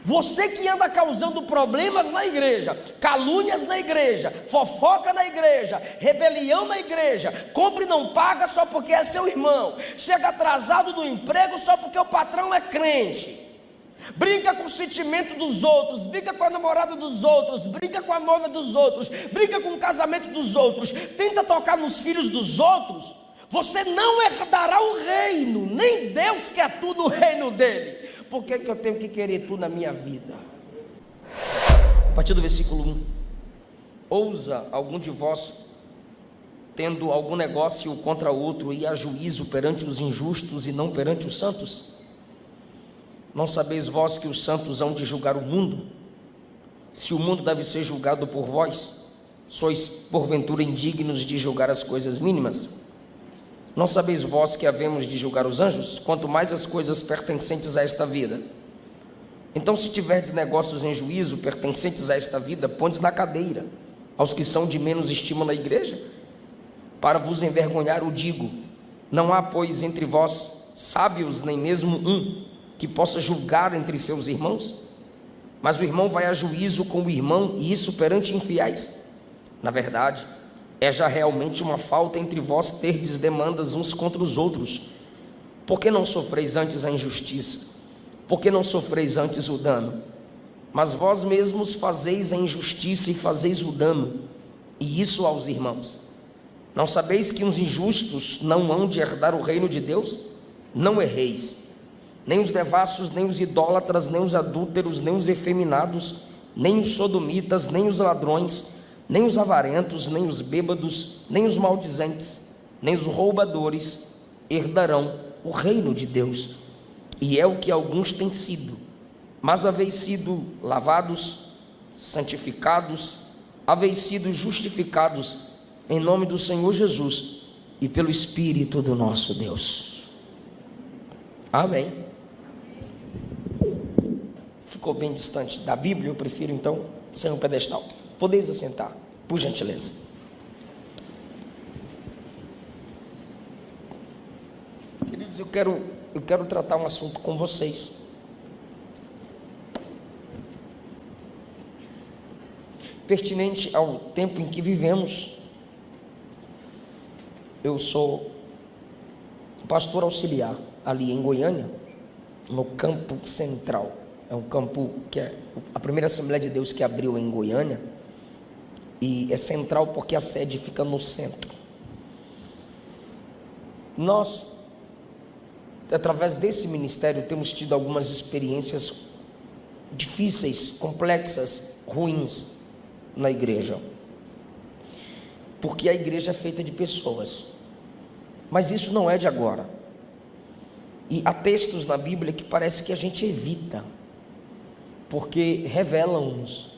Você que anda causando problemas na igreja, calúnias na igreja, fofoca na igreja, rebelião na igreja, compra e não paga só porque é seu irmão, chega atrasado do emprego só porque o patrão é crente, brinca com o sentimento dos outros, brinca com a namorada dos outros, brinca com a noiva dos outros, brinca com o casamento dos outros, tenta tocar nos filhos dos outros, você não herdará o reino, nem Deus quer tudo no reino dele. Por que eu tenho que querer tudo na minha vida? A partir do versículo 1: ousa algum de vós, tendo algum negócio contra outro, ir a juízo perante os injustos e não perante os santos? Não sabeis vós que os santos hão de julgar o mundo? Se o mundo deve ser julgado por vós, sois porventura indignos de julgar as coisas mínimas? Não sabeis vós que havemos de julgar os anjos, quanto mais as coisas pertencentes a esta vida? Então, se tiverdes negócios em juízo pertencentes a esta vida, pondes na cadeira aos que são de menos estima na igreja. Para vos envergonhar o digo: não há, pois, entre vós sábios, nem mesmo um, que possa julgar entre seus irmãos? Mas o irmão vai a juízo com o irmão, e isso perante infiéis. Na verdade, é já realmente uma falta entre vós terdes demandas uns contra os outros. Por que não sofreis antes a injustiça? Por que não sofreis antes o dano? Mas vós mesmos fazeis a injustiça e fazeis o dano, e isso aos irmãos. Não sabeis que os injustos não hão de herdar o reino de Deus? Não erreis. Nem os devassos, nem os idólatras, nem os adúlteros, nem os efeminados, nem os sodomitas, nem os ladrões, nem os avarentos, nem os bêbados, nem os maldizentes, nem os roubadores herdarão o reino de Deus. E é o que alguns têm sido, mas haveis sido lavados, santificados, haveis sido justificados em nome do Senhor Jesus e pelo Espírito do nosso Deus. Amém. Ficou bem distante da Bíblia, eu prefiro então ser um pedestal. Podeis assentar, por gentileza. Queridos, eu quero tratar um assunto com vocês. Pertinente ao tempo em que vivemos. Eu sou pastor auxiliar ali em Goiânia, no campo central. É um campo que é a primeira Assembleia de Deus que abriu em Goiânia. E é central porque a sede fica no centro. Nós, através desse ministério, temos tido algumas experiências difíceis, complexas, ruins na igreja. Porque a igreja é feita de pessoas. Mas isso não é de agora. E há textos na Bíblia que parece que a gente evita, porque revelam-nos.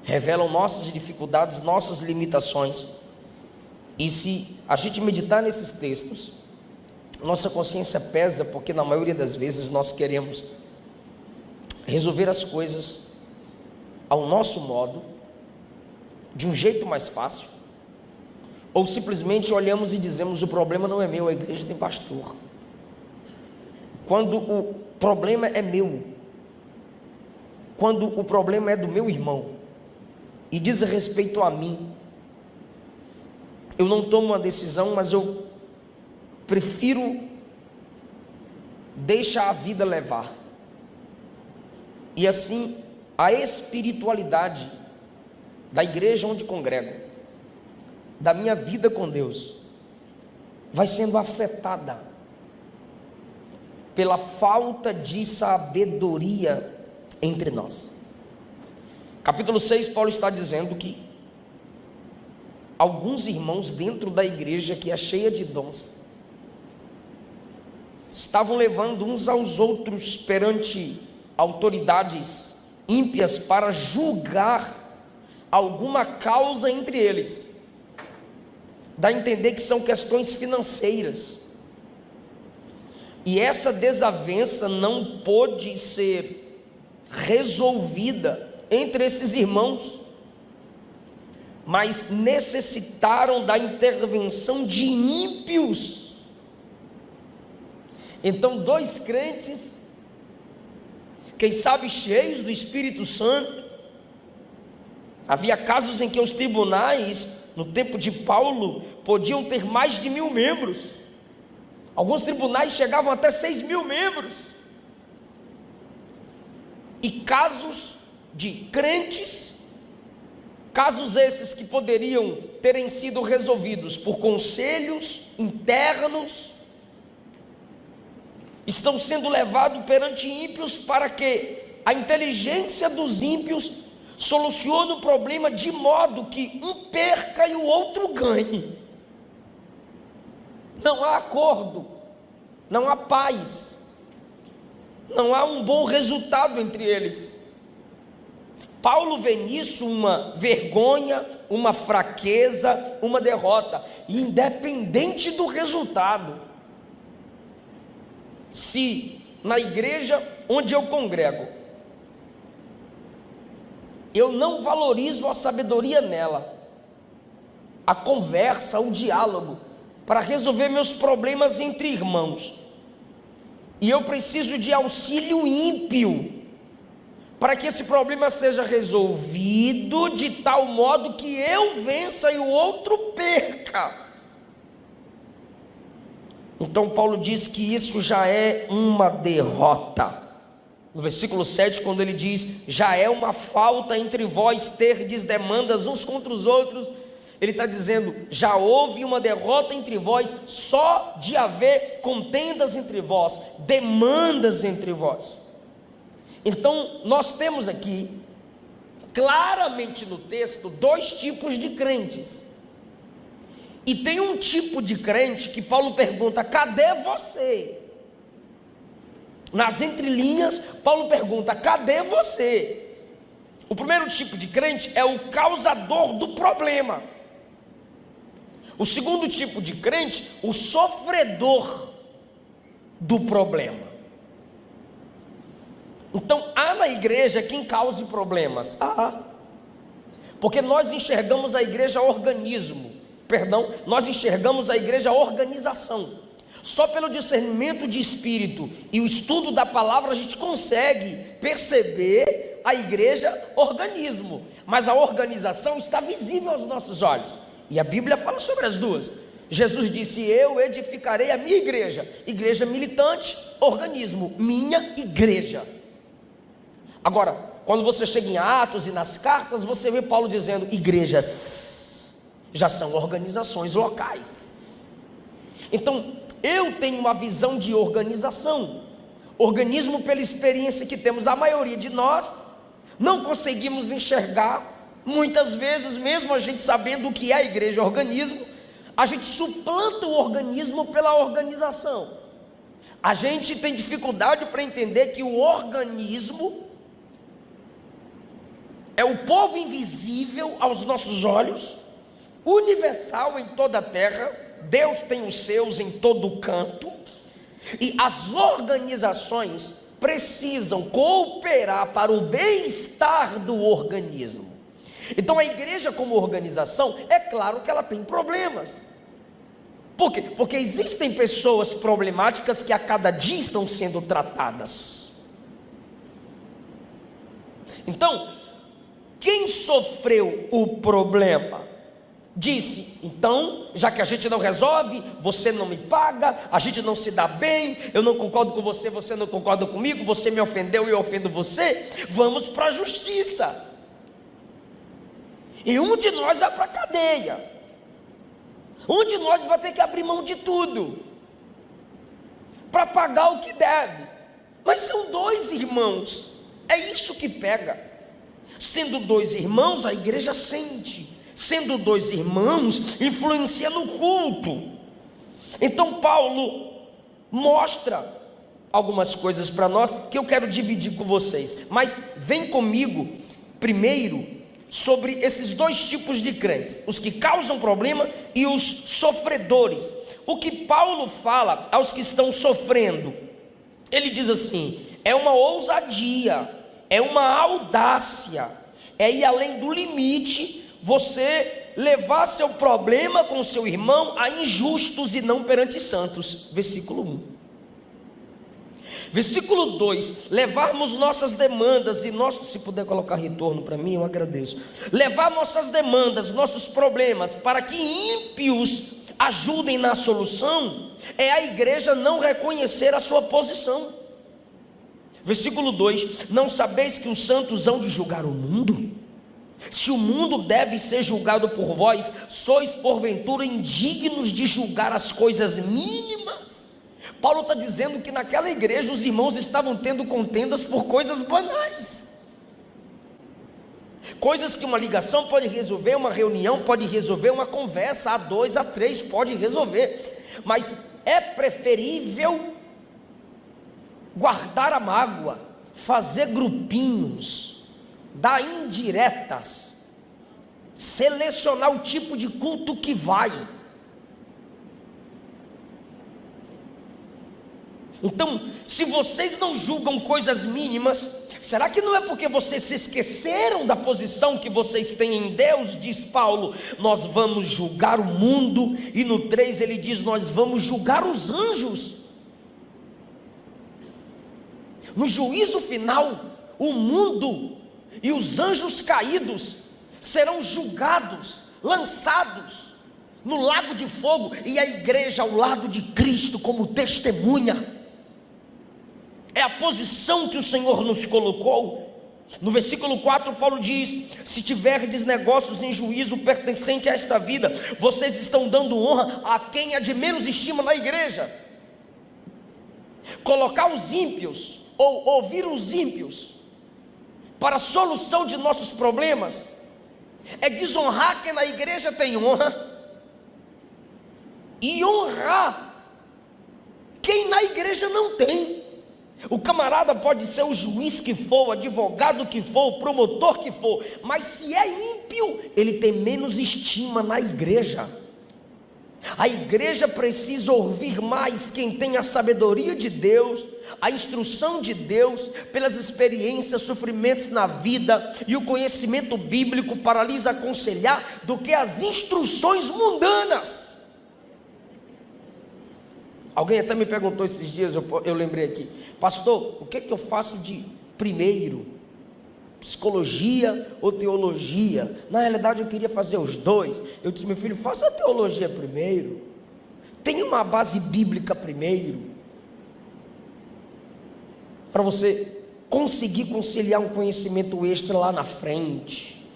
Revelam nossas dificuldades, nossas limitações. E se a gente meditar nesses textos, nossa consciência pesa, porque na maioria das vezes nós queremos resolver as coisas ao nosso modo, de um jeito mais fácil, ou simplesmente olhamos e dizemos: o problema não é meu, a igreja tem pastor. Quando o problema é meu, quando o problema é do meu irmão e diz respeito a mim, eu não tomo uma decisão, mas eu prefiro deixar a vida levar. E assim, a espiritualidade da igreja onde congrego, da minha vida com Deus, vai sendo afetada pela falta de sabedoria entre nós. Capítulo 6, Paulo está dizendo que alguns irmãos dentro da igreja, que é cheia de dons, estavam levando uns aos outros perante autoridades ímpias para julgar alguma causa entre eles. Dá a entender que são questões financeiras. E essa desavença não pôde ser resolvida entre esses irmãos, mas necessitaram da intervenção de ímpios. Então, dois crentes quem sabe cheios do Espírito Santo. Havia casos em que os tribunais, no tempo de Paulo, podiam ter mais de 1000 membros. Alguns tribunais chegavam até 6.000 membros. E casos de crentes, casos esses que poderiam terem sido resolvidos por conselhos internos, estão sendo levados perante ímpios para que a inteligência dos ímpios solucione o problema de modo que um perca e o outro ganhe. Não há acordo, não há paz, não há um bom resultado entre eles. Paulo vê nisso uma vergonha, uma fraqueza, uma derrota, independente do resultado. Se na igreja onde eu congrego, eu não valorizo a sabedoria nela, a conversa, o diálogo, para resolver meus problemas entre irmãos, e eu preciso de auxílio ímpio, para que esse problema seja resolvido de tal modo que eu vença e o outro perca. Então Paulo diz que isso já é uma derrota. No versículo 7, quando ele diz, já é uma falta entre vós terdes demandas uns contra os outros, ele está dizendo, já houve uma derrota entre vós, só de haver contendas entre vós, demandas entre vós. Então nós temos aqui, claramente no texto, 2 tipos de crentes. E tem um tipo de crente que Paulo pergunta, cadê você? Nas entrelinhas, Paulo pergunta, cadê você? O primeiro tipo de crente é o causador do problema. O segundo tipo de crente, o sofredor do problema. Então, há na igreja quem cause problemas? Porque nós enxergamos a igreja nós enxergamos a igreja organização. Só pelo discernimento de espírito e o estudo da palavra a gente consegue perceber a igreja organismo, mas a organização está visível aos nossos olhos, e a Bíblia fala sobre as duas. Jesus disse, eu edificarei a minha igreja, igreja militante, organismo, minha igreja. Agora, quando você chega em Atos e nas cartas, você vê Paulo dizendo, igrejas já são organizações locais. Então, eu tenho uma visão de organização, organismo pela experiência que temos. A maioria de nós não conseguimos enxergar, muitas vezes, mesmo a gente sabendo o que é a igreja organismo, a gente suplanta o organismo pela organização. A gente tem dificuldade para entender que o organismo é o povo invisível aos nossos olhos, universal em toda a terra. Deus tem os seus em todo o canto, e as organizações precisam cooperar para o bem-estar do organismo. Então a igreja como organização, é claro que ela tem problemas. Por quê? Porque existem pessoas problemáticas que a cada dia estão sendo tratadas. Então, quem sofreu o problema disse, então, já que a gente não resolve, você não me paga, a gente não se dá bem, eu não concordo com você, você não concorda comigo, você me ofendeu e eu ofendo você, vamos para a justiça. E um de nós vai para a cadeia, um de nós vai ter que abrir mão de tudo para pagar o que deve. Mas são 2 irmãos, é isso que pega. Sendo 2 irmãos, a igreja sente. Sendo 2 irmãos, influencia no culto. Então Paulo mostra algumas coisas para nós que eu quero dividir com vocês. Mas vem comigo primeiro sobre esses 2 tipos de crentes, os que causam problema e os sofredores. O que Paulo fala aos que estão sofrendo, ele diz assim, é uma ousadia, é uma audácia, é ir além do limite, você levar seu problema com seu irmão a injustos e não perante santos. Versículo 1. Versículo 2: levarmos nossas demandas e nossos, se puder colocar retorno para mim, eu agradeço. Levar nossas demandas, nossos problemas, para que ímpios ajudem na solução, é a igreja não reconhecer a sua posição. Versículo 2: não sabeis que os santos hão de julgar o mundo? Se o mundo deve ser julgado por vós, sois porventura indignos de julgar as coisas mínimas? Paulo está dizendo que naquela igreja os irmãos estavam tendo contendas por coisas banais, coisas que uma ligação pode resolver, uma reunião pode resolver, uma conversa A2, A3 pode resolver, mas é preferível guardar a mágoa, fazer grupinhos, dar indiretas, selecionar o tipo de culto que vai. Então, se vocês não julgam coisas mínimas, será que não é porque vocês se esqueceram da posição que vocês têm em Deus? Diz Paulo, nós vamos julgar o mundo, e no 3 ele diz, nós vamos julgar os anjos. No juízo final, o mundo e os anjos caídos serão julgados, lançados no lago de fogo, e a igreja ao lado de Cristo como testemunha. É a posição que o Senhor nos colocou. No versículo 4 Paulo diz, se tiverdes negócios em juízo pertencente a esta vida, vocês estão dando honra a quem é de menos estima na igreja. Colocar os ímpios, ou ouvir os ímpios, para a solução de nossos problemas, é desonrar quem na igreja tem honra, e honrar quem na igreja não tem. O camarada pode ser o juiz que for, o advogado que for, o promotor que for, mas se é ímpio, ele tem menos estima na igreja. A igreja precisa ouvir mais quem tem a sabedoria de Deus, a instrução de Deus, pelas experiências, sofrimentos na vida e o conhecimento bíblico para lhes aconselhar, do que as instruções mundanas. Alguém até me perguntou esses dias, eu lembrei aqui, pastor, o que eu faço de primeiro? Psicologia ou teologia? Na realidade eu queria fazer os dois. Eu disse, meu filho, faça a teologia primeiro, tenha uma base bíblica primeiro, para você conseguir conciliar um conhecimento extra lá na frente.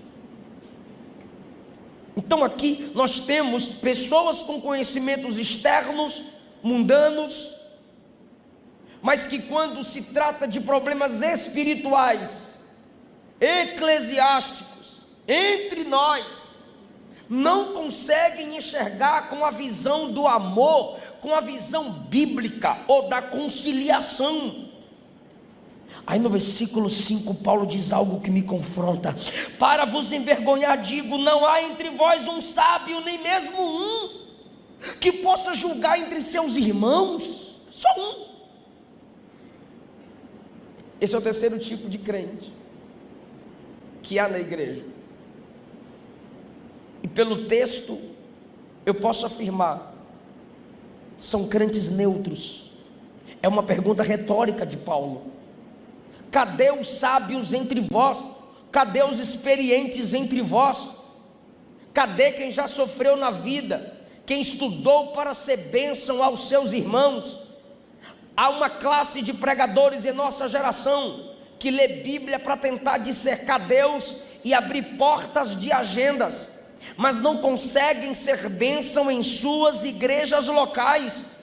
Então aqui nós temos pessoas com conhecimentos externos, mundanos, mas que quando se trata de problemas espirituais, eclesiásticos, entre nós, não conseguem enxergar com a visão do amor, com a visão bíblica ou da conciliação. Aí no versículo 5 Paulo diz algo que me confronta: para vos envergonhar digo, não há entre vós um sábio, nem mesmo um, que possa julgar entre seus irmãos, só um. Esse é o terceiro tipo de crente que há na igreja. E pelo texto eu posso afirmar, são crentes neutros. É uma pergunta retórica de Paulo. Cadê os sábios entre vós? Cadê os experientes entre vós? Cadê quem já sofreu na vida? Quem estudou para ser bênção aos seus irmãos? Há uma classe de pregadores em nossa geração que lê Bíblia para tentar dissecar Deus e abrir portas de agendas, mas não conseguem ser bênção em suas igrejas locais.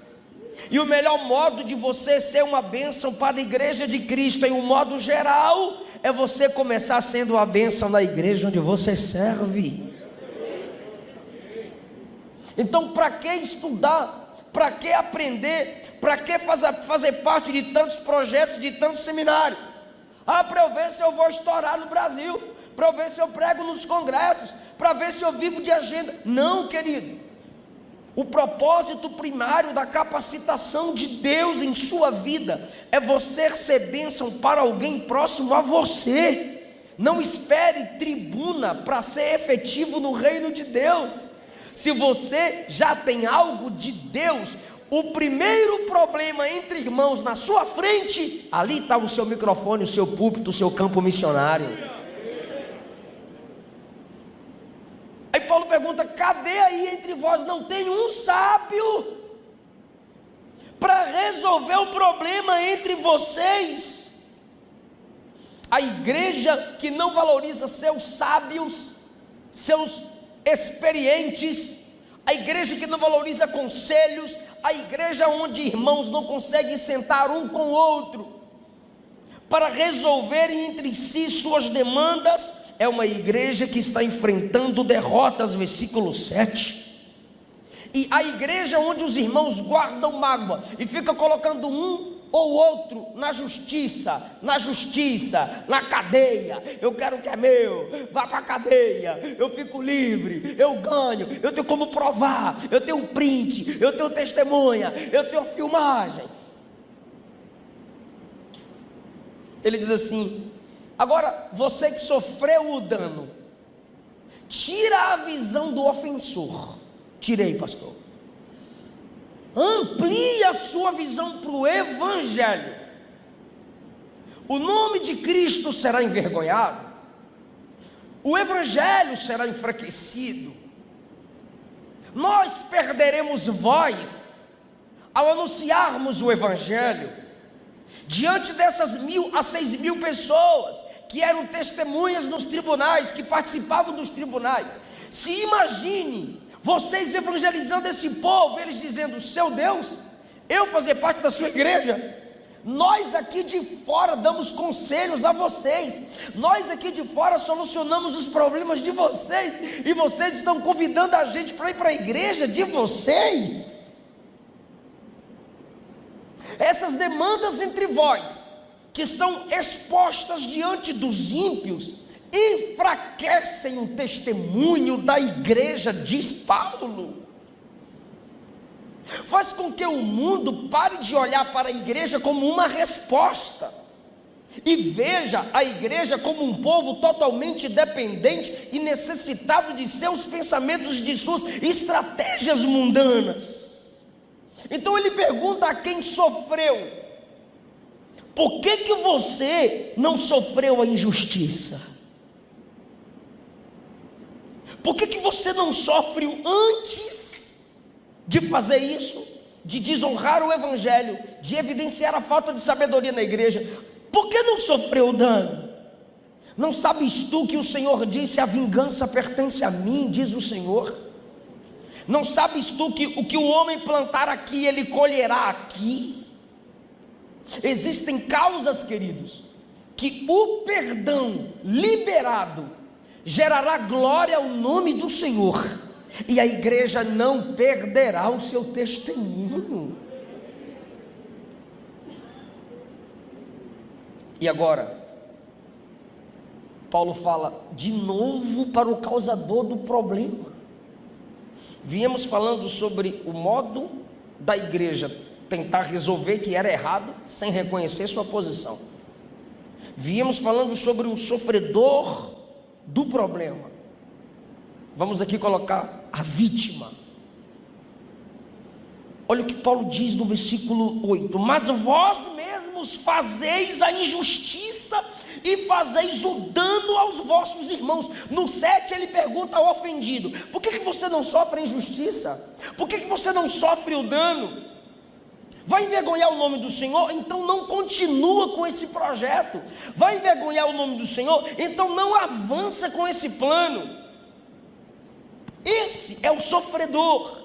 E o melhor modo de você ser uma bênção para a igreja de Cristo, em um modo geral, é você começar sendo uma bênção na igreja onde você serve. Então, para que estudar? Para que aprender? Para que fazer parte de tantos projetos, de tantos seminários? Para eu ver se eu vou estourar no Brasil, para eu ver se eu prego nos congressos, para ver se eu vivo de agenda. Não, querido. O propósito primário da capacitação de Deus em sua vida é você ser bênção para alguém próximo a você. Não espere tribuna para ser efetivo no reino de Deus. Se você já tem algo de Deus, o primeiro problema entre irmãos na sua frente, ali está o seu microfone, o seu púlpito, o seu campo missionário. Aí Paulo pergunta: cadê aí entre vós? Não tem um sábio para resolver o problema entre vocês? A igreja que não valoriza seus sábios, seus experientes, a igreja que não valoriza conselhos, a igreja onde irmãos não conseguem sentar um com o outro para resolverem entre si suas demandas, é uma igreja que está enfrentando derrotas, versículo 7. E a igreja onde os irmãos guardam mágoa e fica colocando um ou outro na justiça, na cadeia. Eu quero o que é meu, vá para a cadeia, eu fico livre, eu ganho, eu tenho como provar, eu tenho um print, eu tenho testemunha, eu tenho filmagem. Ele diz assim: agora, você que sofreu o dano, tira a visão do ofensor. Tirei, pastor. Amplie a sua visão para o evangelho. O nome de Cristo será envergonhado, o evangelho será enfraquecido, nós perderemos voz ao anunciarmos o evangelho diante dessas 1.000 a 6.000 pessoas que eram testemunhas nos tribunais, que participavam dos tribunais. Se imagine vocês evangelizando esse povo, eles dizendo: seu Deus, eu fazer parte da sua igreja? Nós aqui de fora damos conselhos a vocês, nós aqui de fora solucionamos os problemas de vocês, e vocês estão convidando a gente para ir para a igreja de vocês? Essas demandas entre vós, que são expostas diante dos ímpios, enfraquecem o testemunho da igreja, diz Paulo. Faz com que o mundo pare de olhar para a igreja como uma resposta e veja a igreja como um povo totalmente dependente e necessitado de seus pensamentos, de suas estratégias mundanas. Então ele pergunta a quem sofreu: por que você não sofreu a injustiça? Por que você não sofre antes de fazer isso, de desonrar o evangelho, de evidenciar a falta de sabedoria na igreja? Por que não sofreu o dano? Não sabes tu que o Senhor disse: a vingança pertence a mim, diz o Senhor? Não sabes tu que o que o homem plantar aqui, ele colherá aqui? Existem causas, queridos, que o perdão liberado gerará glória ao nome do Senhor, e a igreja não perderá o seu testemunho. E agora, Paulo fala de novo para o causador do problema. Viemos falando sobre o modo da igreja tentar resolver que era errado, sem reconhecer sua posição. Viemos falando sobre o sofredor do problema. Vamos aqui colocar a vítima. Olha o que Paulo diz no versículo 8: mas vós mesmos fazeis a injustiça e fazeis o dano aos vossos irmãos. No 7 ele pergunta ao ofendido: por que você não sofre a injustiça? Por que você não sofre o dano? Vai envergonhar o nome do Senhor? Então não continua com esse projeto. Vai envergonhar o nome do Senhor? Então não avança com esse plano. Esse é o sofredor.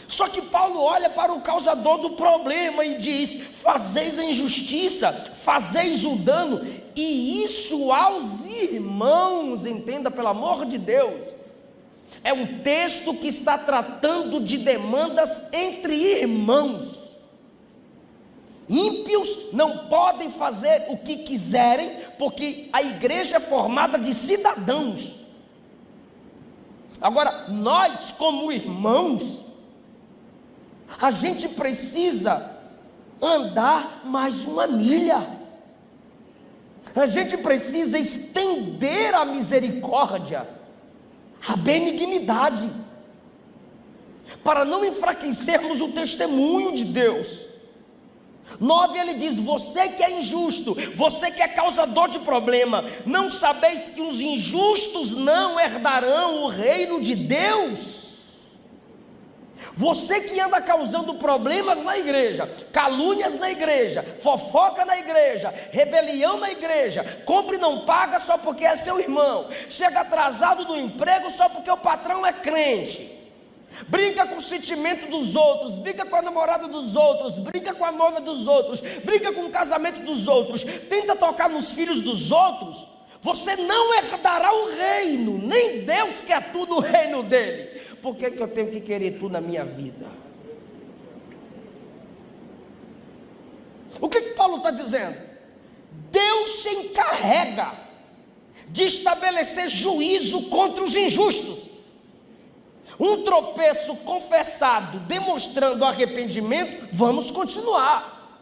Só que Paulo olha para o causador do problema e diz: fazeis a injustiça, fazeis o dano, e isso aos irmãos. Entenda, pelo amor de Deus, é um texto que está tratando de demandas entre irmãos. Ímpios não podem fazer o que quiserem, porque a igreja é formada de cidadãos. Agora, nós como irmãos, a gente precisa andar mais uma milha. A gente precisa estender a misericórdia, a benignidade, para não enfraquecermos o testemunho de Deus. 9, ele diz: você que é injusto, você que é causador de problema, não sabeis que os injustos não herdarão o reino de Deus? Você que anda causando problemas na igreja, calúnias na igreja, fofoca na igreja, rebelião na igreja, compra e não paga só porque é seu irmão, chega atrasado do emprego só porque o patrão é crente, brinca com o sentimento dos outros, brinca com a namorada dos outros, brinca com a noiva dos outros, brinca com o casamento dos outros, tenta tocar nos filhos dos outros, você não herdará o reino, nem Deus quer tudo no reino dele. Por que eu tenho que querer tudo na minha vida? O que Paulo está dizendo? Deus se encarrega de estabelecer juízo contra os injustos. Um tropeço confessado, demonstrando arrependimento, vamos continuar.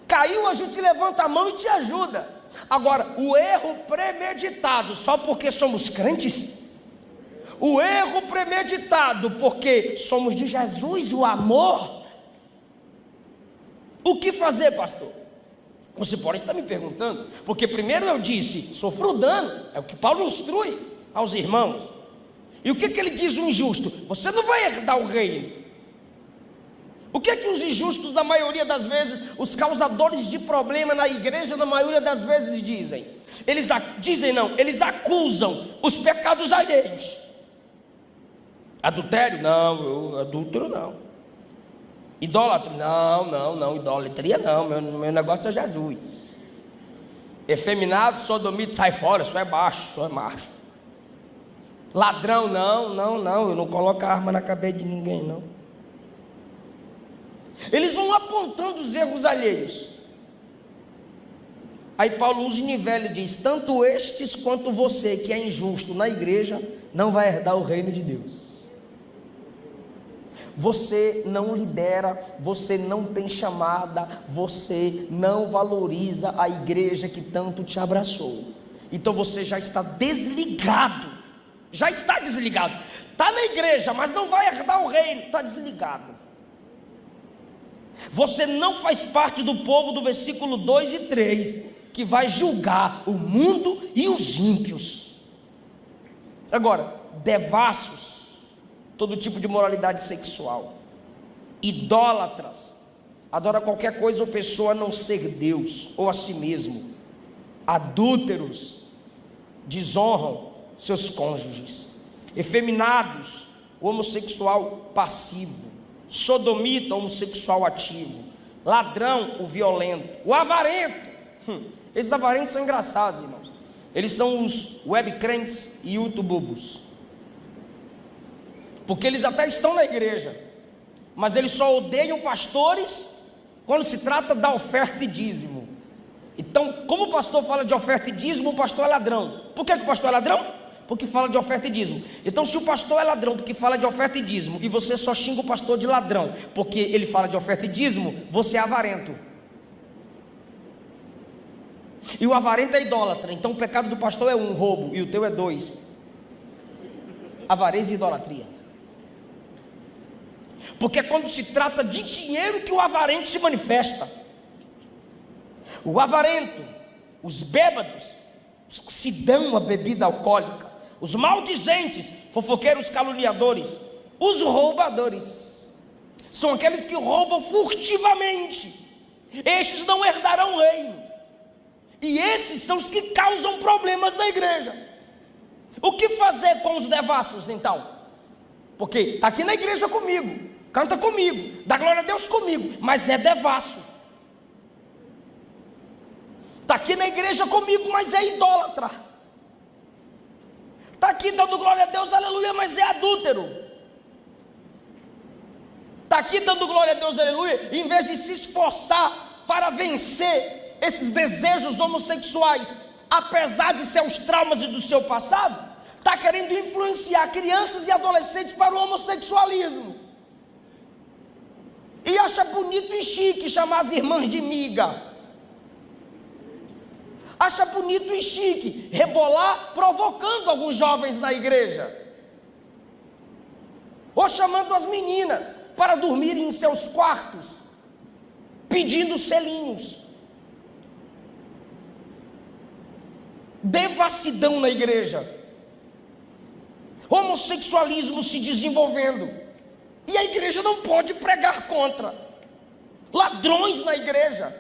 Caiu, a gente levanta a mão e te ajuda. Agora, o erro premeditado, só porque somos crentes, o erro premeditado porque somos de Jesus, o amor, o que fazer, pastor? Você pode estar me perguntando, porque primeiro eu disse, sofro dano, é o que Paulo instrui aos irmãos. E o que ele diz o injusto? Você não vai herdar o reino. O que os injustos, na maioria das vezes, os causadores de problema na igreja, na maioria das vezes dizem? Eles acusam os pecados alheios. Adultério? Não, adúltero não. Idólatra? Não, idolatria não, meu negócio é Jesus. Efeminado, sodomita, sai fora, só é baixo, só é macho. Ladrão? Não, eu não coloco a arma na cabeça de ninguém, não. Eles vão apontando os erros alheios. Aí Paulo os nivela e diz: tanto estes quanto você que é injusto na igreja, não vai herdar o reino de Deus. Você não lidera, você não tem chamada, você não valoriza a igreja que tanto te abraçou. Então você já está desligado, está na igreja, mas não vai herdar o reino, está desligado. Você não faz parte do povo do versículo 2 e 3, que vai julgar o mundo e os ímpios. Agora, devassos, todo tipo de moralidade sexual, idólatras, adora qualquer coisa ou pessoa a não ser Deus ou a si mesmo, adúlteros, desonram seus cônjuges, efeminados, o homossexual passivo, sodomita, homossexual ativo, ladrão, o violento, o avarento. Esses avarentos são engraçados, irmãos. Eles são os web crentes e youtububos, porque eles até estão na igreja, mas eles só odeiam pastores quando se trata da oferta e dízimo. Então, como o pastor fala de oferta e dízimo, o pastor é ladrão. Por que o pastor é ladrão? Porque fala de oferta e dízimo. Então, se o pastor é ladrão porque fala de oferta e dízimo, e você só xinga o pastor de ladrão porque ele fala de oferta e dízimo, você é avarento. E o avarento é idólatra. Então o pecado do pastor é 1, roubo, e o teu é 2, avareza e idolatria. Porque é quando se trata de dinheiro que o avarento se manifesta. O avarento, os bêbados, os que se dão a bebida alcoólica, os maldizentes, fofoqueiros, caluniadores, os roubadores, são aqueles que roubam furtivamente. Estes não herdarão o reino. E esses são os que causam problemas na igreja. O que fazer com os devassos então? Porque está aqui na igreja comigo, canta comigo, dá glória a Deus comigo, mas é devasso. Está aqui na igreja comigo, mas é idólatra. Está aqui dando glória a Deus, aleluia, mas é adúltero. Está aqui dando glória a Deus, aleluia, em vez de se esforçar para vencer esses desejos homossexuais, apesar de seus traumas e do seu passado, está querendo influenciar crianças e adolescentes para o homossexualismo. E acha bonito e chique chamar as irmãs de miga. Acha bonito e chique rebolar, provocando alguns jovens na igreja. ou chamando as meninas para dormirem em seus quartos, pedindo selinhos. Devassidão na igreja, homossexualismo se desenvolvendo, e a igreja não pode pregar contra. Ladrões na igreja,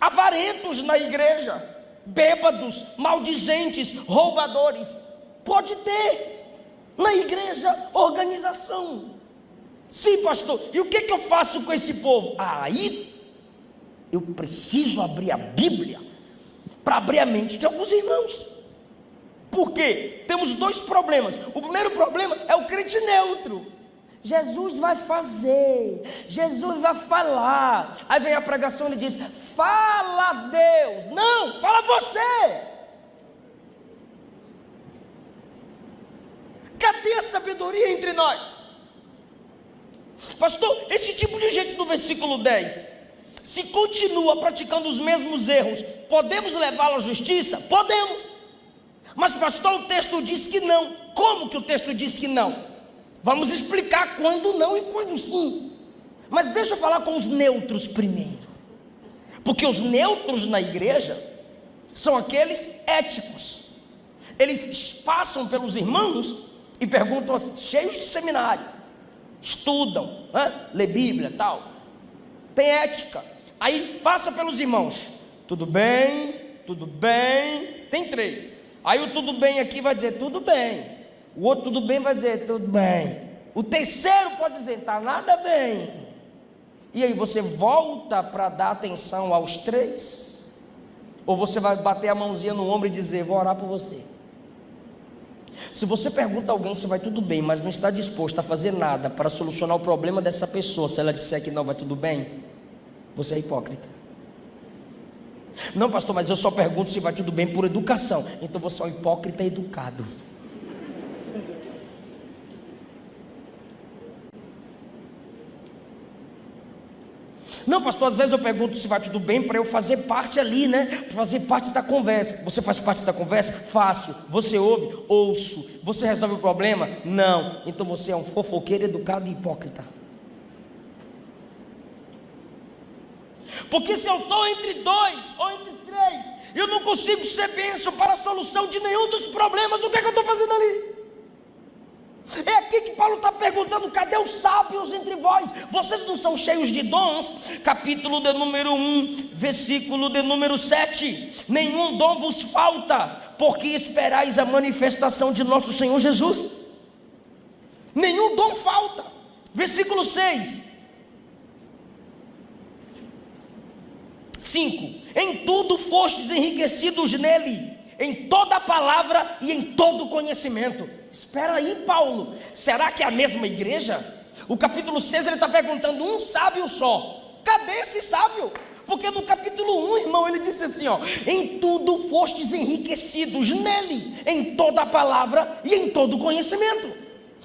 avarentos na igreja, bêbados, maldizentes, roubadores. Pode ter na igreja organização. Sim, pastor, e o que eu faço com esse povo? Aí eu preciso abrir a Bíblia para abrir a mente de alguns irmãos. Por quê? Temos dois problemas. O primeiro problema é o crente neutro. Jesus vai fazer, Jesus vai falar. Aí vem a pregação e ele diz: fala Deus. Não, fala você. Cadê a sabedoria entre nós? Pastor, esse tipo de gente no versículo 10, se continua praticando os mesmos erros, podemos levá-lo à justiça? Podemos. Mas pastor, o texto diz que não. Como que o texto diz que não? Vamos explicar quando não e quando sim. Mas deixa eu falar com os neutros primeiro. Porque os neutros na igreja são aqueles éticos. Eles passam pelos irmãos e perguntam assim, cheios de seminário, estudam, lê Bíblia e tal, tem ética. Aí passa pelos irmãos, tudo bem, tem 3. Aí o tudo bem aqui vai dizer tudo bem, o outro tudo bem vai dizer tudo bem, o terceiro pode dizer tá nada bem. E aí você volta para dar atenção aos 3? Ou você vai bater a mãozinha no ombro e dizer, vou orar por você? Se você pergunta a alguém se vai tudo bem, mas não está disposto a fazer nada para solucionar o problema dessa pessoa, se ela disser que não vai tudo bem, você é hipócrita. Não, pastor, mas eu só pergunto se vai tudo bem por educação. Então você é um hipócrita educado. Não, pastor, às vezes eu pergunto se vai tudo bem para eu fazer parte ali, né? Fazer parte da conversa. Você faz parte da conversa? Faço. Você ouve? Ouço. Você resolve o problema? Não. Então você é um fofoqueiro educado e hipócrita. Porque se eu estou entre 2 ou entre 3, eu não consigo ser bênção para a solução de nenhum dos problemas, o que é que eu estou fazendo ali? É aqui que Paulo está perguntando, cadê os sábios entre vós? Vocês não são cheios de dons? Capítulo de número 1, versículo de número 7. Nenhum dom vos falta, porque esperais a manifestação de nosso Senhor Jesus. Nenhum dom falta. Versículo 6. 5. Em tudo fostes enriquecidos nele, em toda a palavra e em todo o conhecimento. Espera aí, Paulo, será que é a mesma igreja? O capítulo 6 ele está perguntando um sábio só. Cadê esse sábio? Porque no capítulo 1, irmão, ele disse assim, ó, em tudo fostes enriquecidos nele, em toda a palavra e em todo o conhecimento.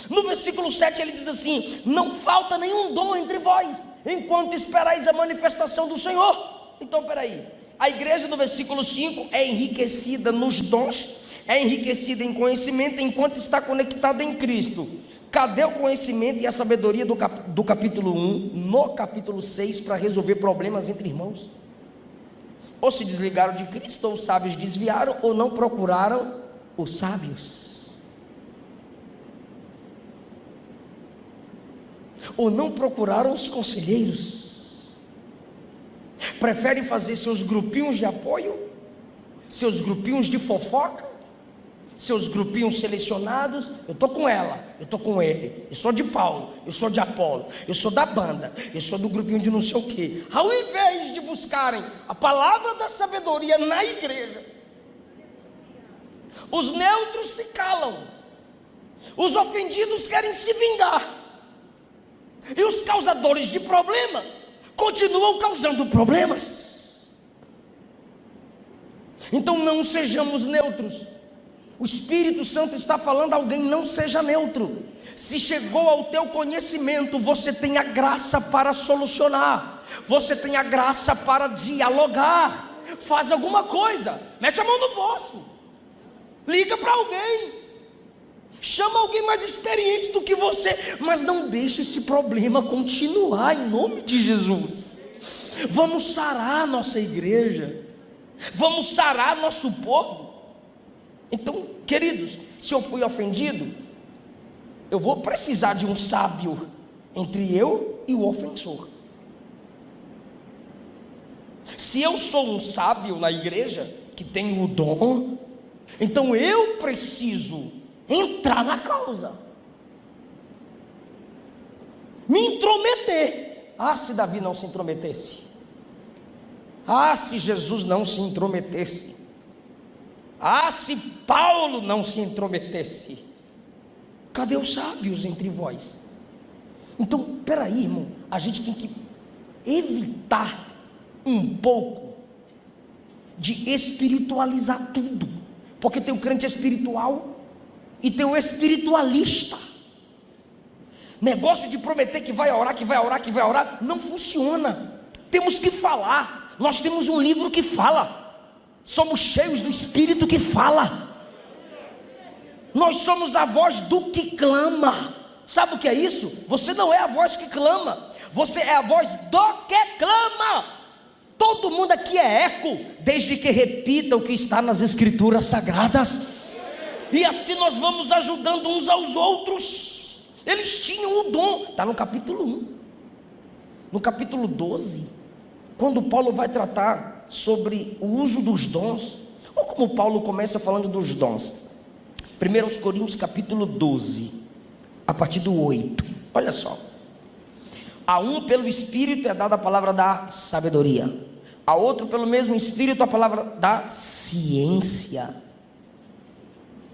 No versículo 7 ele diz assim, não falta nenhum dom entre vós, enquanto esperais a manifestação do Senhor. Então peraí, a igreja no versículo 5 é enriquecida nos dons, é enriquecida em conhecimento enquanto está conectada em Cristo. Cadê o conhecimento e a sabedoria do capítulo 1 no capítulo 6 para resolver problemas entre irmãos? Ou se desligaram de Cristo, ou os sábios desviaram, ou não procuraram os sábios, ou não procuraram os conselheiros. Preferem fazer seus grupinhos de apoio, seus grupinhos de fofoca, seus grupinhos selecionados. Eu estou com ela, eu estou com ele, eu sou de Paulo, eu sou de Apolo, eu sou da banda, eu sou do grupinho de não sei o que. Ao invés de buscarem a palavra da sabedoria na igreja, os neutros se calam, os ofendidos querem se vingar, e os causadores de problemas continuam causando problemas. Então não sejamos neutros. O Espírito Santo está falando a alguém, não seja neutro. Se chegou ao teu conhecimento, você tem a graça para solucionar, você tem a graça para dialogar. Faz alguma coisa, mete a mão no bolso, liga para alguém, Chama alguém mais experiente do que você, mas não deixe esse problema continuar, em nome de Jesus. Vamos sarar nossa igreja, vamos sarar nosso povo. Então, queridos, se eu fui ofendido, eu vou precisar de um sábio entre eu e o ofensor. Se eu sou um sábio na igreja, que tenho o dom, então eu preciso entrar na causa, me intrometer. Ah, se Davi não se intrometesse, ah, se Jesus não se intrometesse, ah, se Paulo não se intrometesse, cadê os sábios entre vós? Então, peraí, irmão, a gente tem que evitar um pouco de espiritualizar tudo, porque tem o crente espiritual e tem o espiritualista. Negócio de prometer que vai orar, que vai orar, que vai orar, não funciona. Temos que falar. Nós temos um livro que fala, somos cheios do Espírito que fala, nós somos a voz do que clama. Sabe o que é isso? Você não é a voz que clama, você é a voz do que clama. Todo mundo aqui é eco, desde que repita o que está nas Escrituras Sagradas, e assim nós vamos ajudando uns aos outros. Eles tinham o dom, está no capítulo 1. No capítulo 12, quando Paulo vai tratar sobre o uso dos dons, olha como Paulo começa falando dos dons. 1 Coríntios capítulo 12, a partir do 8, olha só. A um pelo Espírito é dada a palavra da sabedoria, a outro pelo mesmo Espírito a palavra da ciência.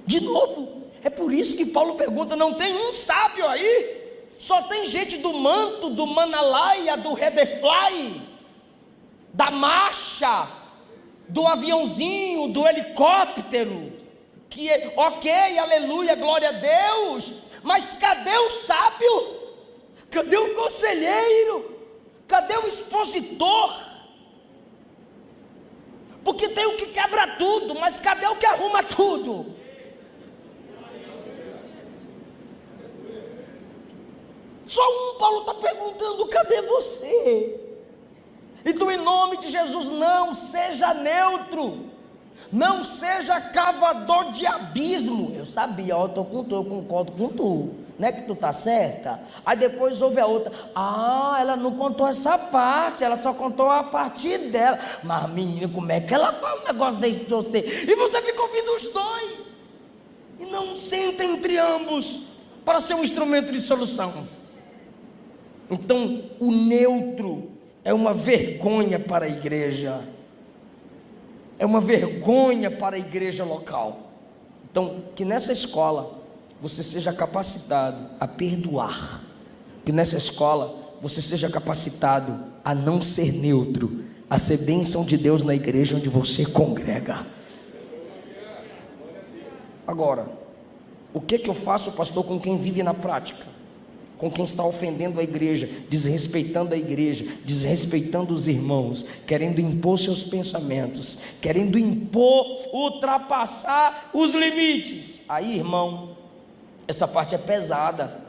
De novo, é por isso que Paulo pergunta: não tem um sábio aí? Só tem gente do manto, do manalaia, do redefly, da marcha, do aviãozinho, do helicóptero, que é ok, aleluia, glória a Deus, mas cadê o sábio? Cadê o conselheiro? Cadê o expositor? Porque tem o que quebra tudo, mas cadê o que arruma tudo? Só um. Paulo está perguntando: cadê você? Então, em nome de Jesus, não seja neutro, não seja cavador de abismo. Eu sabia, eu concordo com tu, não é que tu está certa? Aí depois houve a outra: ah, ela não contou essa parte, ela só contou a parte dela. Mas menina, como é que ela fala um negócio desse de você? E você fica ouvindo os dois, e não senta entre ambos para ser um instrumento de solução. Então, o neutro é uma vergonha para a igreja, é uma vergonha para a igreja local. Então, que nessa escola você seja capacitado a perdoar, que nessa escola você seja capacitado a não ser neutro, a ser bênção de Deus na igreja onde você congrega. Agora, o que eu faço, pastor, com quem vive na prática? Com quem está ofendendo a igreja, desrespeitando a igreja, desrespeitando os irmãos, querendo impor seus pensamentos, querendo impor, ultrapassar os limites. Aí, irmão, essa parte é pesada,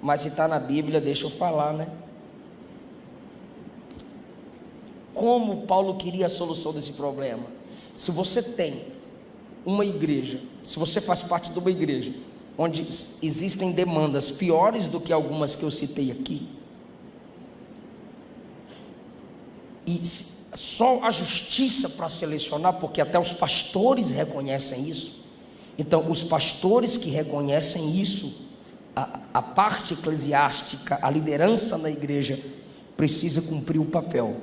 mas se está na Bíblia, deixa eu falar, né? Como Paulo queria a solução desse problema? Se você tem uma igreja, se você faz parte de uma igreja onde existem demandas piores do que algumas que eu citei aqui, e só a justiça para selecionar, porque até os pastores reconhecem isso. Então, os pastores que reconhecem isso, a parte eclesiástica, a liderança na igreja, precisa cumprir o papel: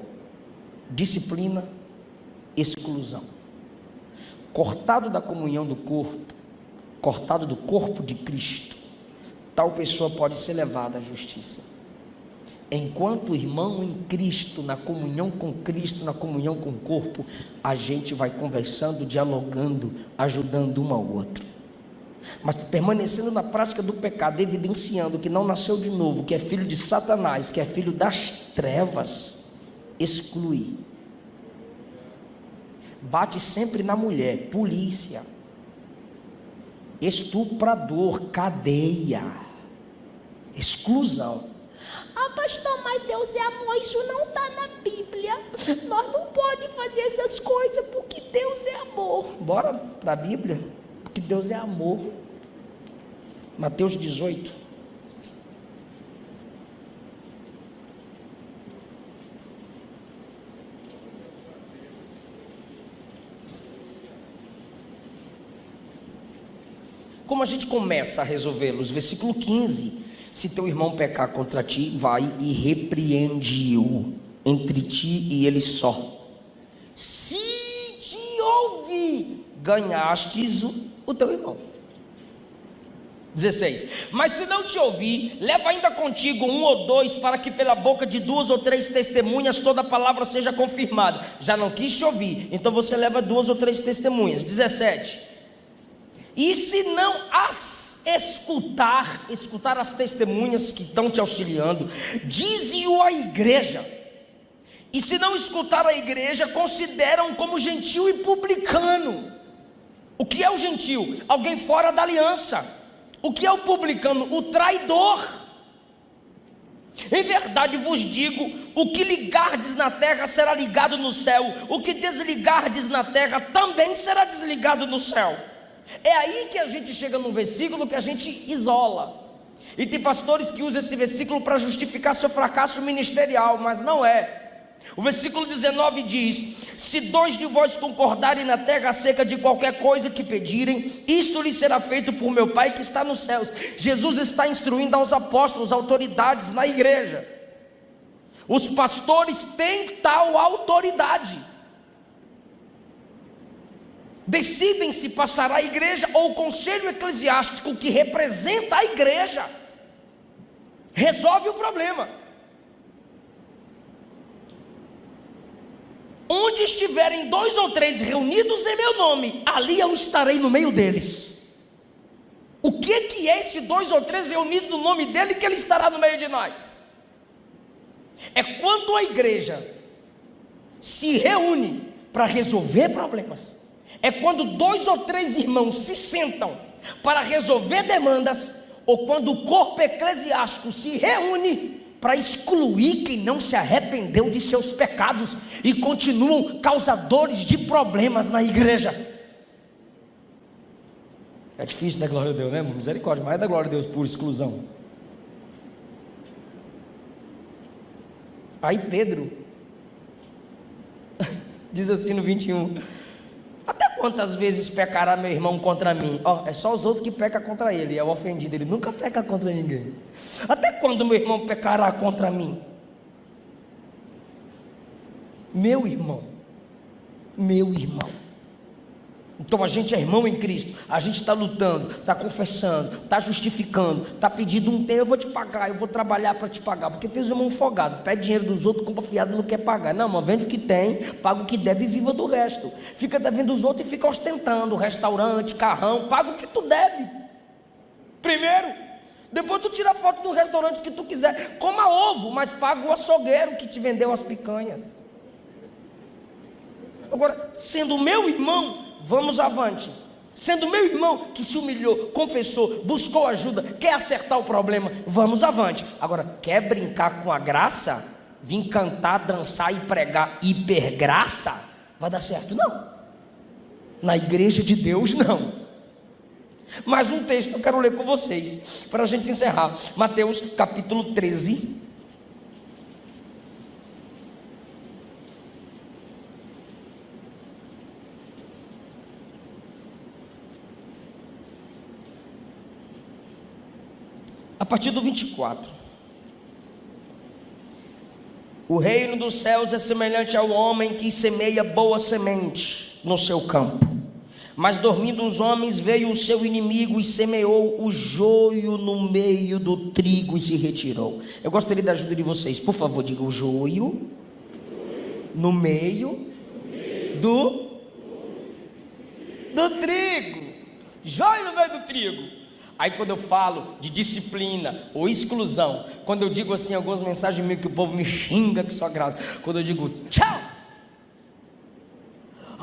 disciplina, exclusão. Cortado da comunhão do corpo, cortado do corpo de Cristo, tal pessoa pode ser levada à justiça. Enquanto irmão em Cristo, na comunhão com Cristo, na comunhão com o corpo, a gente vai conversando, dialogando, ajudando um ao outro. Mas permanecendo na prática do pecado, evidenciando que não nasceu de novo, que é filho de Satanás, que é filho das trevas, exclui. Bate sempre na mulher, polícia. estuprador, cadeia, exclusão. Ah, pastor, mas Deus é amor, isso não está na Bíblia. Nós não podemos fazer essas coisas porque Deus é amor. Bora para a Bíblia, porque Deus é amor. Mateus 18. Como a gente começa a resolvê-los? Versículo 15: se teu irmão pecar contra ti, vai e repreende-o entre ti e ele só. Se te ouvir, ganhastes o teu irmão. 16: mas se não te ouvir, leva ainda contigo 1 ou 2, para que pela boca de 2 ou 3 testemunhas toda a palavra seja confirmada. Já não quis te ouvir, então você leva 2 ou 3 testemunhas. 17: e se não as escutar as testemunhas que estão te auxiliando, dize-o à igreja. E se não escutar a igreja, consideram como gentil e publicano. O que é o gentil? Alguém fora da aliança. O que é o publicano? O traidor. Em verdade vos digo, o que ligardes na terra será ligado no céu, o que desligardes na terra também será desligado no céu. É aí que a gente chega num versículo que a gente isola. E tem pastores que usam esse versículo para justificar seu fracasso ministerial, mas não é. O versículo 19 diz: se 2 de vós concordarem na terra acerca de qualquer coisa que pedirem, isto lhes será feito por meu Pai que está nos céus. Jesus está instruindo aos apóstolos, autoridades na igreja. Os pastores têm tal autoridade. Decidem se passará a igreja ou o conselho eclesiástico que representa a igreja resolve o problema. Onde estiverem 2 ou 3 reunidos em meu nome, ali eu estarei no meio deles. O que é esse 2 ou 3 reunidos no nome dele que ele estará no meio de nós? É quando a igreja se reúne para resolver problemas. É quando 2 ou 3 irmãos se sentam para resolver demandas, ou quando o corpo eclesiástico se reúne para excluir quem não se arrependeu de seus pecados e continuam causadores de problemas na igreja. É difícil dar glória a Deus, né? Misericórdia, mas é da glória a Deus por exclusão. Aí Pedro diz assim no 21: até quantas vezes pecará meu irmão contra mim? É só os outros que pecam contra ele, é o ofendido, ele nunca peca contra ninguém. Até quando meu irmão pecará contra mim? Meu irmão. Então a gente é irmão em Cristo, a gente está lutando, está confessando, está justificando, está pedindo um tempo, eu vou te pagar, eu vou trabalhar para te pagar, porque tem os irmãos folgados, pede dinheiro dos outros, compra fiado e não quer pagar. Não, mas vende o que tem, paga o que deve e viva do resto. Fica devendo dos outros e fica ostentando restaurante, carrão, paga o que tu deve primeiro, depois tu tira a foto do restaurante que tu quiser, coma ovo, mas paga o açougueiro que te vendeu as picanhas. Agora, sendo meu irmão, vamos avante. Sendo meu irmão que se humilhou, confessou, buscou ajuda, quer acertar o problema, vamos avante. Agora, quer brincar com a graça? Vir cantar, dançar e pregar hipergraça? Vai dar certo? Não. Na igreja de Deus, não. Mais um texto eu quero ler com vocês, para a gente encerrar. Mateus capítulo 13. A partir do 24: o reino dos céus é semelhante ao homem que semeia boa semente no seu campo. Mas dormindo os homens, veio o seu inimigo e semeou o joio no meio do trigo e se retirou. Eu gostaria da ajuda de vocês, por favor, diga o joio no meio do trigo. Joio no meio do trigo. Aí quando eu falo de disciplina ou exclusão, quando eu digo assim algumas mensagens meio que o povo me xinga que só graça, quando eu digo tchau,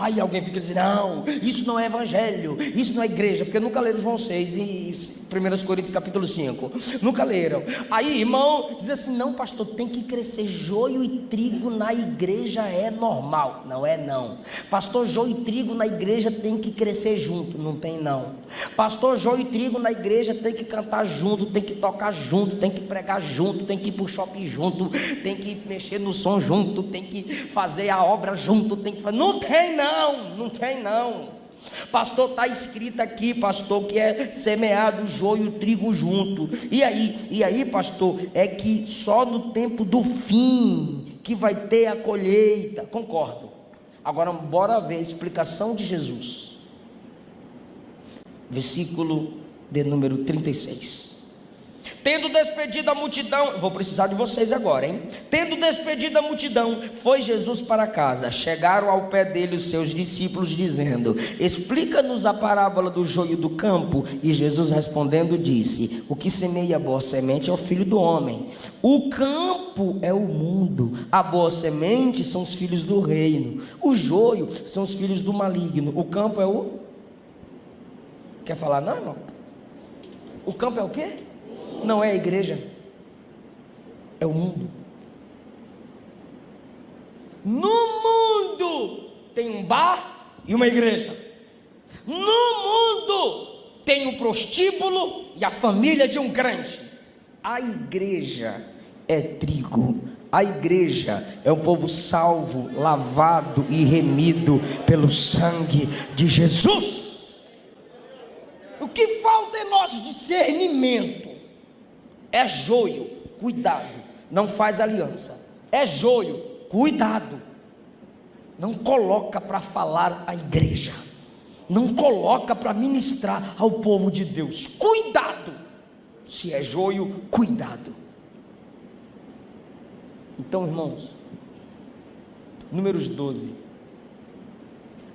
Aí alguém fica dizendo, não, isso não é evangelho, isso não é igreja, porque nunca leram João 6 e 1 Coríntios capítulo 5, nunca leram. Aí irmão diz assim, não pastor, tem que crescer. Joio e trigo na igreja é normal. Não é não. Pastor, joio e trigo na igreja tem que crescer junto. Não tem não. Pastor, joio e trigo na igreja tem que cantar junto, tem que tocar junto, tem que pregar junto, tem que ir pro shopping junto, tem que mexer no som junto, tem que fazer a obra junto, tem que fazer... Não tem não, não tem não. Pastor, está escrito aqui, pastor, que é semeado o joio e o trigo junto. E aí, pastor, é que só no tempo do fim que vai ter a colheita. Concordo. Agora, bora ver a explicação de Jesus. Versículo de número 36. Tendo despedido a multidão, vou precisar de vocês agora, hein? Tendo despedido a multidão, foi Jesus para casa. Chegaram ao pé dele os seus discípulos, dizendo: explica-nos a parábola do joio do campo. E Jesus respondendo disse: o que semeia a boa semente é o filho do homem. O campo é o mundo. A boa semente são os filhos do reino. O joio são os filhos do maligno. O campo é o... Quer falar não, irmão? O campo é o quê? Não é a igreja, é o mundo. No mundo tem um bar e uma igreja. No mundo tem um prostíbulo e a família de um crente. A igreja é trigo. A igreja é um povo salvo, lavado e remido pelo sangue de Jesus. O que falta é nosso discernimento. É joio, cuidado, não faz aliança. É joio, cuidado, não coloca para falar a igreja, não coloca para ministrar ao povo de Deus. Cuidado, se é joio, cuidado. Então, irmãos, Números 12,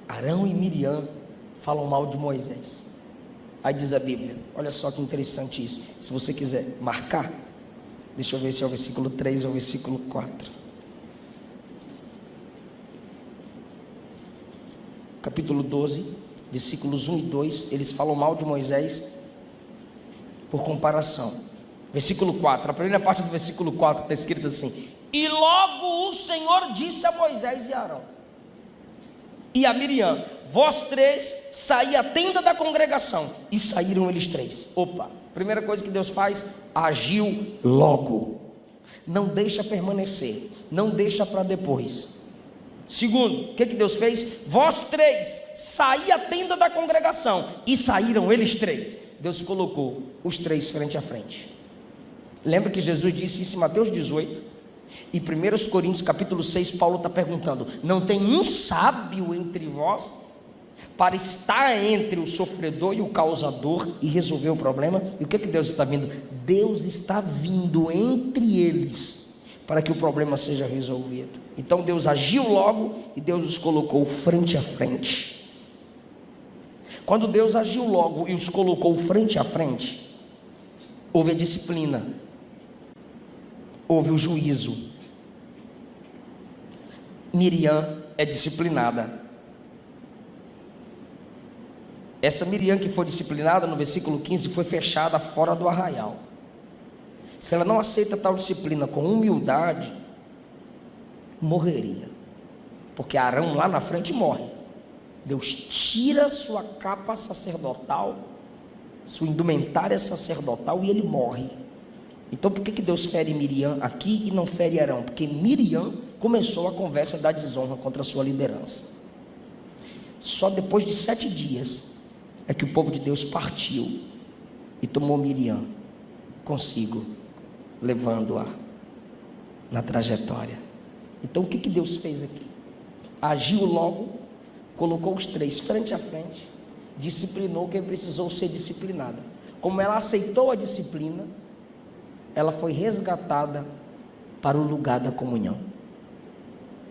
Arão e Miriam falam mal de Moisés. Aí diz a Bíblia, olha só que interessante isso. Se você quiser marcar, deixa eu ver se é o versículo 3 ou o versículo 4. Capítulo 12, versículos 1 e 2, eles falam mal de Moisés por comparação. Versículo 4, a primeira parte do versículo 4 está escrito assim: e logo o Senhor disse a Moisés e a Arão e a Miriam: vós três saí à tenda da congregação. E saíram eles três. Opa, primeira coisa que Deus faz, agiu logo, não deixa permanecer, não deixa para depois. Segundo, o que Deus fez? Vós três saí à tenda da congregação. E saíram eles três. Deus colocou os três frente a frente. Lembra que Jesus disse isso em Mateus 18? E 1 Coríntios capítulo 6, Paulo está perguntando: não tem um sábio entre vós para estar entre o sofredor e o causador e resolver o problema? E o que Deus está vindo? Deus está vindo entre eles para que o problema seja resolvido. Então Deus agiu logo e Deus os colocou frente a frente. Quando Deus agiu logo e os colocou frente a frente, houve a disciplina, houve o juízo. Miriam é disciplinada. Essa Miriam que foi disciplinada, no versículo 15, foi fechada fora do arraial. Se ela não aceita tal disciplina com humildade, morreria. Porque Arão lá na frente morre. Deus tira sua capa sacerdotal, sua indumentária sacerdotal, e ele morre. Então por que Deus fere Miriam aqui e não fere Arão? Porque Miriam começou a conversa da desonra contra a sua liderança. Só depois de 7 dias é que o povo de Deus partiu e tomou Miriam consigo, levando-a na trajetória. Então o que Deus fez aqui? Agiu logo, colocou os três frente a frente, disciplinou quem precisou ser disciplinada. Como ela aceitou a disciplina, ela foi resgatada para o lugar da comunhão.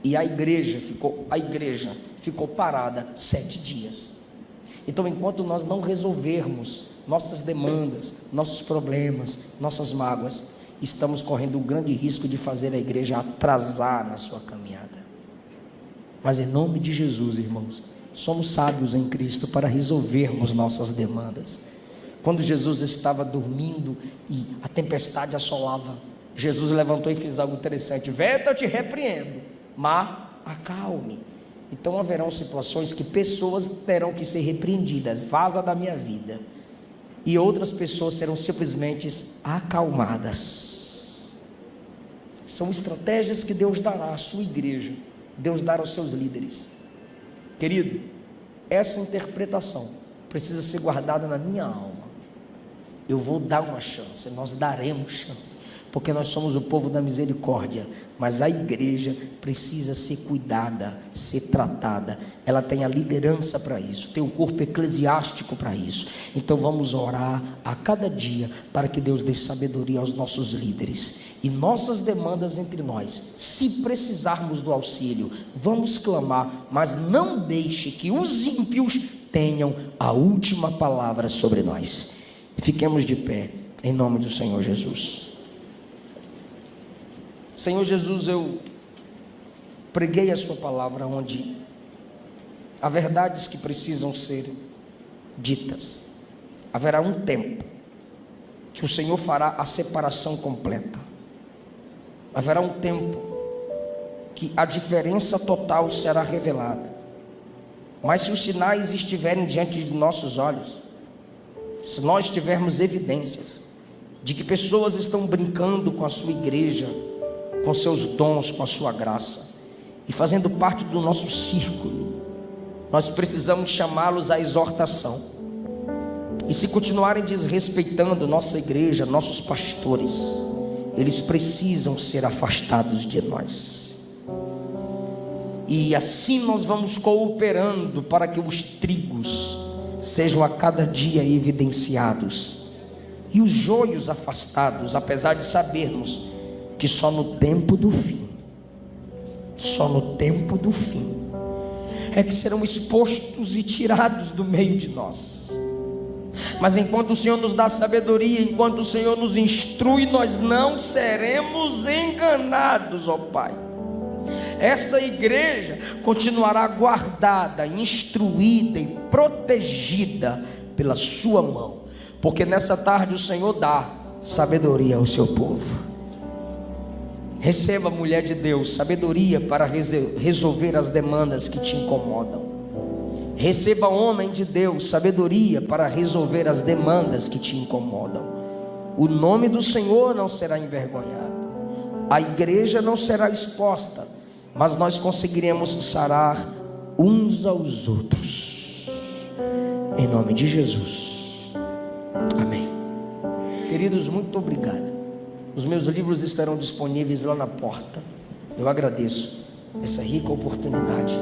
E a igreja ficou parada 7 dias. Então, enquanto nós não resolvermos nossas demandas, nossos problemas, nossas mágoas, estamos correndo um grande risco de fazer a igreja atrasar na sua caminhada. Mas em nome de Jesus, irmãos, somos sábios em Cristo para resolvermos nossas demandas. Quando Jesus estava dormindo e a tempestade assolava, Jesus levantou e fez algo interessante: vento, eu te repreendo, mar, acalme. Então haverão situações que pessoas terão que ser repreendidas, vaza da minha vida, e outras pessoas serão simplesmente acalmadas. São estratégias que Deus dará à sua igreja, Deus dará aos seus líderes. Querido, essa interpretação precisa ser guardada na minha alma. Eu vou dar uma chance, nós daremos chance, porque nós somos o povo da misericórdia, mas a igreja precisa ser cuidada, ser tratada. Ela tem a liderança para isso, tem o corpo eclesiástico para isso. Então vamos orar a cada dia para que Deus dê sabedoria aos nossos líderes, e nossas demandas entre nós, se precisarmos do auxílio, vamos clamar, mas não deixe que os ímpios tenham a última palavra sobre nós. Fiquemos de pé, em nome do Senhor Jesus. Senhor Jesus, eu preguei a sua palavra onde há verdades que precisam ser ditas. Haverá um tempo que o Senhor fará a separação completa. Haverá um tempo que a diferença total será revelada. Mas se os sinais estiverem diante de nossos olhos, se nós tivermos evidências de que pessoas estão brincando com a sua igreja, com seus dons, com a sua graça, e fazendo parte do nosso círculo, nós precisamos chamá-los à exortação. E se continuarem desrespeitando nossa igreja, nossos pastores, eles precisam ser afastados de nós. E assim nós vamos cooperando para que os trigos sejam a cada dia evidenciados e os joios afastados, apesar de sabermos que só no tempo do fim, é que serão expostos e tirados do meio de nós. Mas enquanto o Senhor nos dá sabedoria, enquanto o Senhor nos instrui, nós não seremos enganados, ó Pai. Essa igreja continuará guardada, instruída e protegida pela sua mão, porque nessa tarde o Senhor dá sabedoria ao seu povo. Receba, mulher de Deus, sabedoria para resolver as demandas que te incomodam. Receba, homem de Deus, sabedoria para resolver as demandas que te incomodam. O nome do Senhor não será envergonhado, a igreja não será exposta, mas nós conseguiremos sarar uns aos outros, em nome de Jesus, amém. Queridos, muito obrigado. Os meus livros estarão disponíveis lá na porta. Eu agradeço essa rica oportunidade.